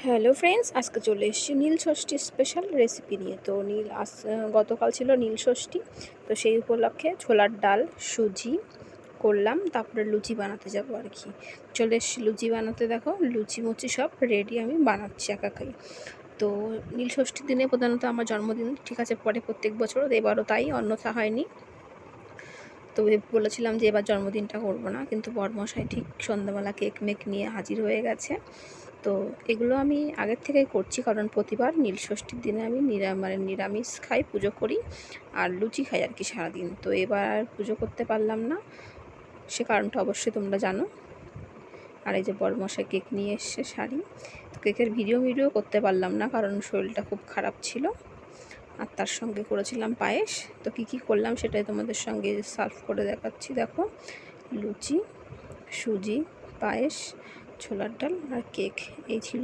Hello friends, আজকে চলে এসেছি নীল ষষ্ঠী স্পেশাল রেসিপি নিয়ে। তো গতকাল ছিল নীল ষষ্ঠী, তো সেই উপলক্ষে ছোলার ডাল সুজি করলাম, তারপরে লুচি বানাতে যাব আর কি। চলে এসেছি লুচি বানাতে। দেখো লুচি মুচি সব রেডি, আমি বানাচ্ছি একাই। তো নীল ষষ্ঠীর দিনে প্রধানত আমার জন্মদিন, ঠিক আছে, পরে প্রত্যেক বছর, এবারও তাই, অন্যথা হয়নি। তো বলেছিলাম যে এবার জন্মদিনটা করবো না, কিন্তু বরমশাই ঠিক সন্ধ্যাবেলা কেক মেক নিয়ে হাজির হয়ে গেছে। তো এগুলো আমি আগের থেকেই করছি, কারণ প্রতিবার নীল ষষ্ঠীর দিনে আমি নিরামিষ খাই, পুজো করি আর লুচি খাই আর কি সারাদিন। তো এবার আর পুজো করতে পারলাম না, সে কারণটা অবশ্যই তোমরা জানো। আর এই যে বরমশাই কেক নিয়ে এসছে শাড়ি, তো কেকের ভিডিও করতে পারলাম না, কারণ শরীরটা খুব খারাপ ছিল। আর তার সঙ্গে করেছিলাম পায়েস। তো কী করলাম সেটাই তোমাদের সঙ্গে সার্ভ করে দেখাচ্ছি। দেখো, লুচি, সুজি, পায়েস, ছোলার ডাল আর কেক, এই ছিল